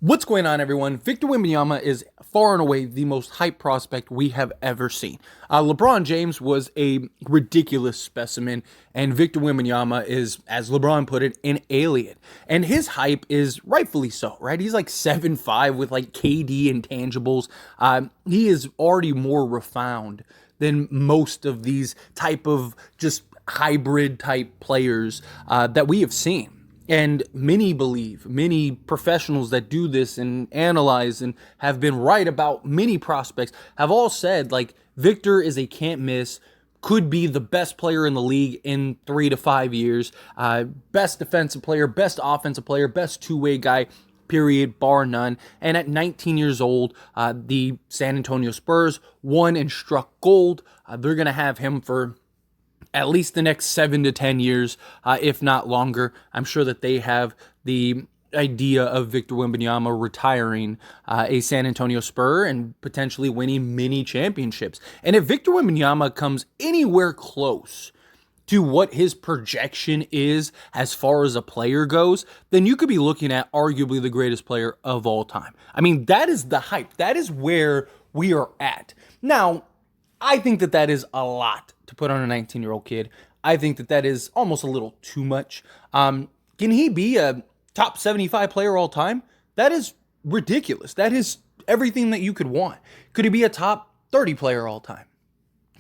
What's going on, everyone? Victor Wembanyama is far and away the most hyped prospect we have ever seen. LeBron James was a ridiculous specimen, and Victor Wembanyama is, as LeBron put it, an alien. And his hype is rightfully so, right? He's like 7'5" with like KD intangibles. He is already more refined than most of these type of just hybrid type players that we have seen. And many professionals that do this and analyze and have been right about many prospects have all said, like, Victor is a can't miss, could be the best player in the league in 3 to 5 years, best defensive player, best offensive player, best two-way guy, period, bar none. And at 19 years old, the San Antonio Spurs won and struck gold. They're going to have him for at least the next 7 to 10 years, if not longer. I'm sure that they have the idea of Victor Wembanyama retiring a San Antonio Spur and potentially winning many championships. And if Victor Wembanyama comes anywhere close to what his projection is as far as a player goes, then you could be looking at arguably the greatest player of all time. I mean, that is the hype. That is where we are at. Now, I think that that is a lot to put on a 19-year-old kid. I think that that is almost a little too much. Can he be a top 75 player all time? That is ridiculous. That is everything that you could want. Could he be a top 30 player all time?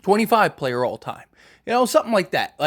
25 player all time? You know, something like that.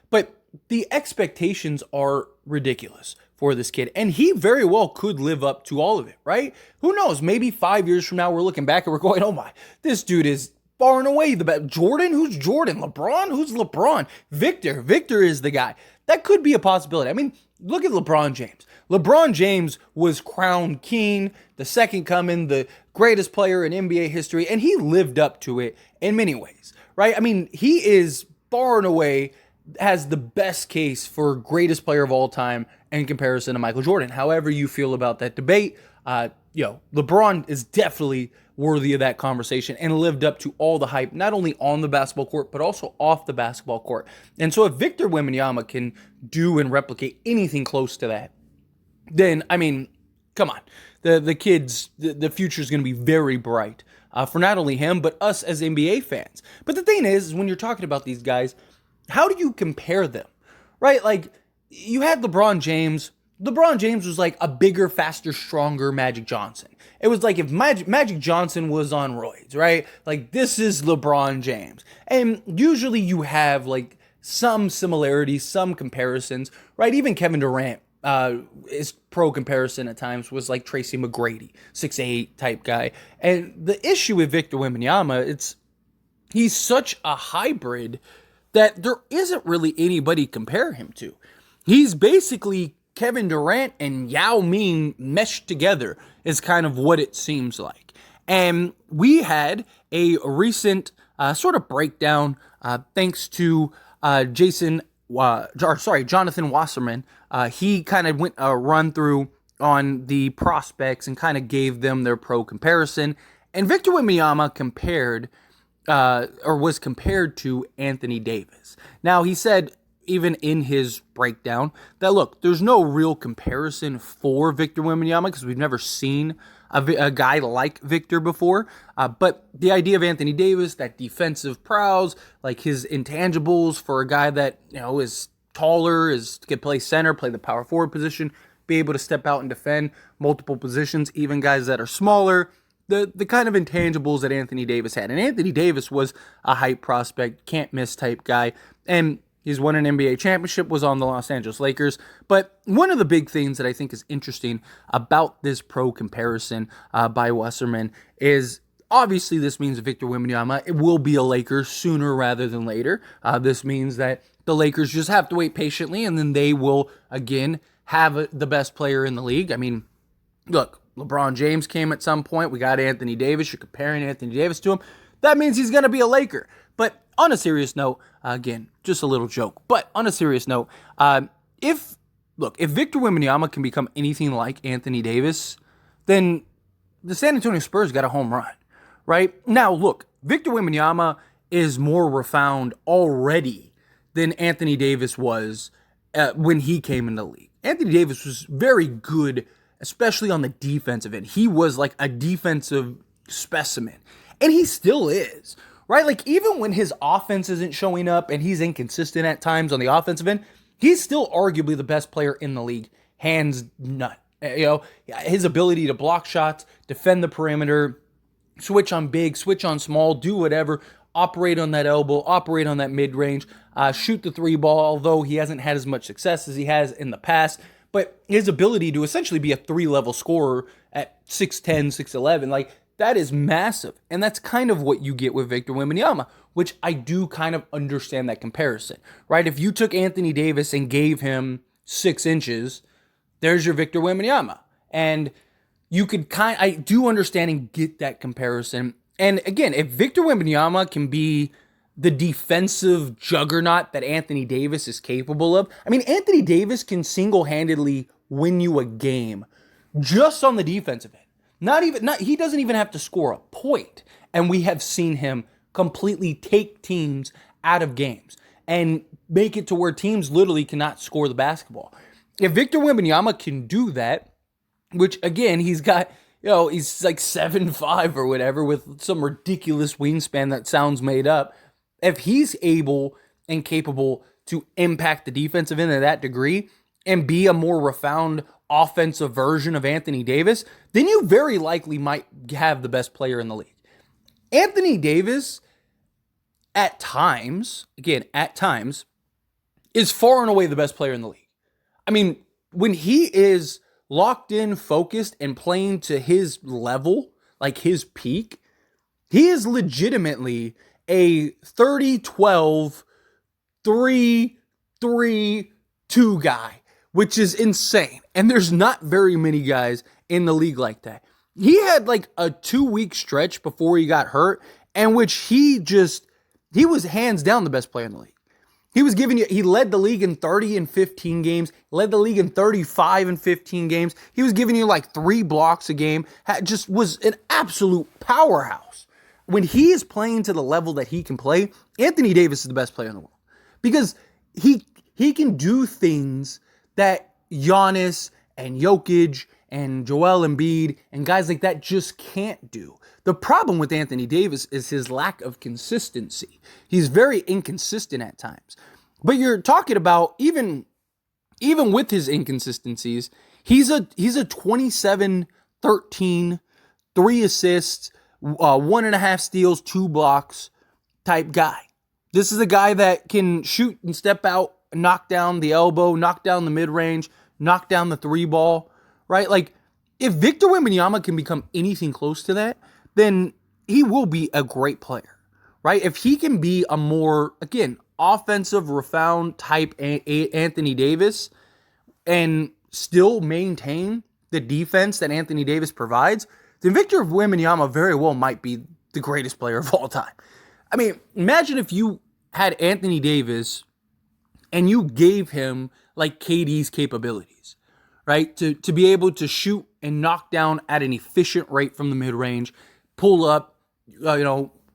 But the expectations are ridiculous for this kid. And he very well could live up to all of it, right? Who knows? Maybe 5 years from now, we're looking back and we're going, oh my, this dude is far and away the best. Jordan? Who's Jordan? LeBron? Who's LeBron? Victor is the guy. That could be a possibility. I mean, look at LeBron James. LeBron James was crowned king, the second coming, the greatest player in NBA history, and he lived up to it in many ways, right? I mean, he is far and away has the best case for greatest player of all time in comparison to Michael Jordan. However you feel about that debate, LeBron is definitely worthy of that conversation and lived up to all the hype, not only on the basketball court, but also off the basketball court. And so if Victor Wembanyama can do and replicate anything close to that, then, I mean, come on. The kids, the future is going to be very bright for not only him, but us as NBA fans. But the thing is when you're talking about these guys, how do you compare them, right? Like, you had LeBron James. LeBron James was like a bigger, faster, stronger Magic Johnson. It was like if Magic Johnson was on roids, right? Like, this is LeBron James. And usually you have like some similarities, some comparisons, right? Even Kevin Durant, his pro comparison at times was like Tracy McGrady, 6'8" type guy. And the issue with Victor Wembanyama, he's such a hybrid that there isn't really anybody compare him to. He's basically Kevin Durant and Yao Ming meshed together is kind of what it seems like. And we had a recent sort of breakdown thanks to Jonathan Wasserman. He kind of went a run through on the prospects and kind of gave them their pro comparison. And Victor Wembanyama was compared to Anthony Davis. Now, he said, even in his breakdown, that look, there's no real comparison for Victor Wembanyama because we've never seen a guy like Victor before. But the idea of Anthony Davis, that defensive prowess, like his intangibles for a guy that, you know, is taller, could play center, play the power forward position, be able to step out and defend multiple positions, even guys that are smaller. The kind of intangibles that Anthony Davis had. And Anthony Davis was a hype prospect, can't miss type guy. And he's won an NBA championship, was on the Los Angeles Lakers. But one of the big things that I think is interesting about this pro comparison by Wasserman is obviously this means Victor Wembanyama will be a Laker sooner rather than later. This means that the Lakers just have to wait patiently and then they will, again, have the best player in the league. I mean, look, LeBron James came at some point. We got Anthony Davis. You're comparing Anthony Davis to him. That means he's going to be a Laker. But on a serious note, again, just a little joke, but on a serious note, if Victor Wembanyama can become anything like Anthony Davis, then the San Antonio Spurs got a home run, right? Now, look, Victor Wembanyama is more refined already than Anthony Davis was when he came in the league. Anthony Davis was very good especially on the defensive end. He was like a defensive specimen, and he still is, right? Like, even when his offense isn't showing up and he's inconsistent at times on the offensive end, he's still arguably the best player in the league, hands nut. His ability to block shots, defend the perimeter, switch on big, switch on small, do whatever, operate on that elbow, operate on that mid-range, shoot the three ball, although he hasn't had as much success as he has in the past. But his ability to essentially be a 3-level scorer at 6'10", 6'11", like, that is massive. And that's kind of what you get with Victor Wembanyama, which I do kind of understand that comparison, right? If you took Anthony Davis and gave him 6 inches, there's your Victor Wembanyama. And you could I do understand and get that comparison. And again, if Victor Wembanyama can be the defensive juggernaut that Anthony Davis is capable of, I mean, Anthony Davis can single-handedly win you a game just on the defensive end. He doesn't even have to score a point. And we have seen him completely take teams out of games and make it to where teams literally cannot score the basketball. If Victor Wembanyama can do that, which again, he's got, he's like 7'5" or whatever with some ridiculous wingspan that sounds made up. If he's able and capable to impact the defensive end to that degree and be a more refined offensive version of Anthony Davis, then you very likely might have the best player in the league. Anthony Davis, at times, is far and away the best player in the league. I mean, when he is locked in, focused, and playing to his level, like his peak, he is legitimately a 30-12, 3-3-2 guy, which is insane. And there's not very many guys in the league like that. He had like a 2-week stretch before he got hurt, in which he was hands down the best player in the league. He led the league in 30 and 15 games, led the league in 35 and 15 games. He was giving you like 3 blocks a game, just was an absolute powerhouse. When he is playing to the level that he can play, Anthony Davis is the best player in the world because he can do things that Giannis and Jokic and Joel Embiid and guys like that just can't do. The problem with Anthony Davis is his lack of consistency. He's very inconsistent at times. But you're talking about even with his inconsistencies, he's a 27-13, 3 assists, 1.5 steals, 2 blocks type guy. This is a guy that can shoot and step out, knock down the elbow, knock down the mid-range, knock down the 3 ball, right? Like, if Victor Wembanyama can become anything close to that, then he will be a great player, right? If he can be a more, again, offensive, refined type Anthony Davis and still maintain the defense that Anthony Davis provides, then Victor Wembanyama very well might be the greatest player of all time. I mean, imagine if you had Anthony Davis and you gave him like KD's capabilities, right? To be able to shoot and knock down at an efficient rate from the mid-range, pull up,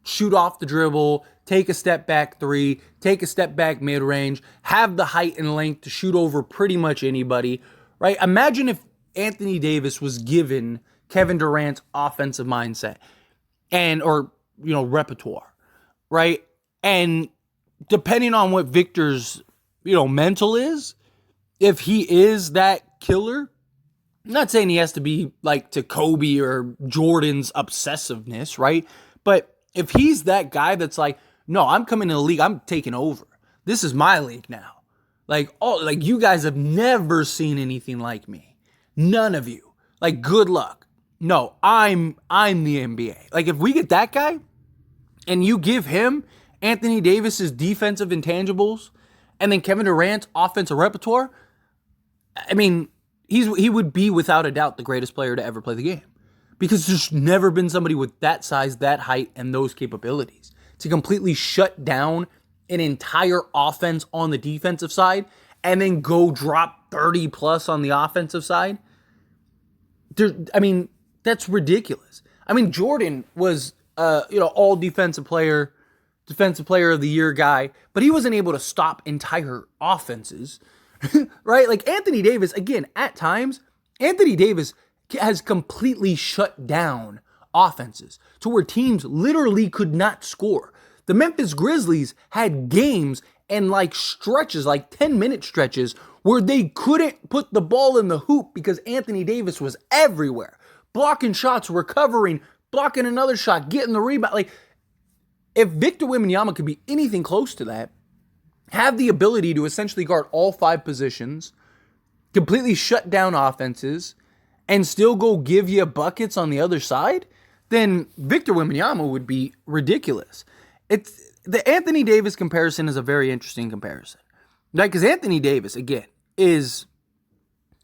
shoot off the dribble, take a step back 3, take a step back mid-range, have the height and length to shoot over pretty much anybody, right? Imagine if Anthony Davis was given Kevin Durant's offensive mindset or repertoire, right? And depending on what Victor's, mental is, if he is that killer, I'm not saying he has to be like to Kobe or Jordan's obsessiveness, right? But if he's that guy that's like, no, I'm coming in the league, I'm taking over. This is my league now. Like you guys have never seen anything like me. None of you. Like, good luck. No, I'm the NBA. Like, if we get that guy and you give him Anthony Davis's defensive intangibles and then Kevin Durant's offensive repertoire, I mean, he would be without a doubt the greatest player to ever play the game. Because there's never been somebody with that size, that height, and those capabilities to completely shut down an entire offense on the defensive side and then go drop 30 plus on the offensive side. That's ridiculous. I mean, Jordan was all defensive player of the year guy, but he wasn't able to stop entire offenses. Right? Like, Anthony Davis, again, at times, Anthony Davis has completely shut down offenses to where teams literally could not score. The Memphis Grizzlies had games and like stretches, like 10-minute stretches, where they couldn't put the ball in the hoop because Anthony Davis was everywhere. Blocking shots, recovering, blocking another shot, getting the rebound. Like, if Victor Wembanyama could be anything close to that, have the ability to essentially guard all 5 positions, completely shut down offenses, and still go give you buckets on the other side, then Victor Wembanyama would be ridiculous. The Anthony Davis comparison is a very interesting comparison, right? Because Anthony Davis, again, is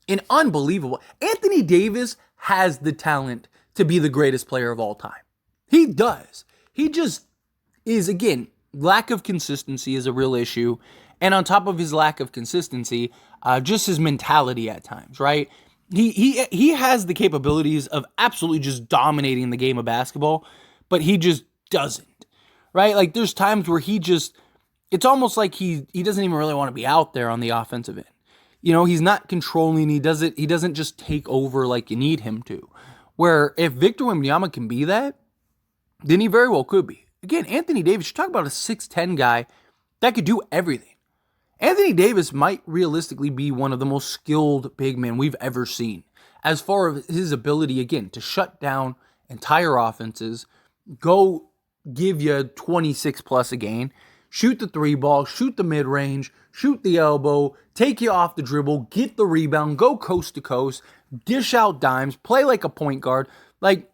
an unbelievable. Anthony Davis has the talent to be the greatest player of all time. He does. He just is, again, lack of consistency is a real issue. And on top of his lack of consistency, just his mentality at times, right? He has the capabilities of absolutely just dominating the game of basketball, but he just doesn't, right? Like, there's times where it's almost like he doesn't even really want to be out there on the offensive end. You know, he's not controlling. He doesn't just take over like you need him to. Where if Victor Wembanyama can be that, then he very well could be. Again, Anthony Davis, you talk about a 6'10" guy that could do everything. Anthony Davis might realistically be one of the most skilled big men we've ever seen. As far as his ability, again, to shut down entire offenses, go give you 26 plus a game, shoot the 3 ball, shoot the mid-range, shoot the elbow, take you off the dribble, get the rebound, go coast to coast, dish out dimes, play like a point guard. Like,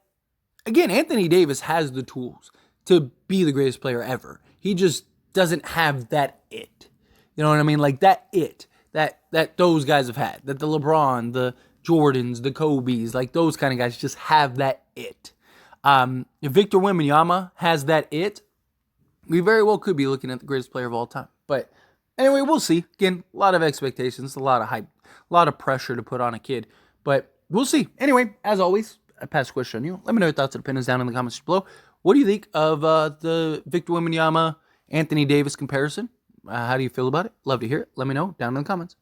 again, Anthony Davis has the tools to be the greatest player ever. He just doesn't have that it. You know what I mean? Like that it that those guys have had. That the LeBron, the Jordans, the Kobes, like those kind of guys just have that it. If Victor Wembanyama has that it, we very well could be looking at the greatest player of all time. But anyway, we'll see. Again, a lot of expectations, a lot of hype, a lot of pressure to put on a kid. But we'll see. Anyway, as always, I pass the question on you. Let me know your thoughts and opinions down in the comments below. What do you think of the Victor Wembanyama, Anthony Davis comparison? How do you feel about it? Love to hear it. Let me know down in the comments.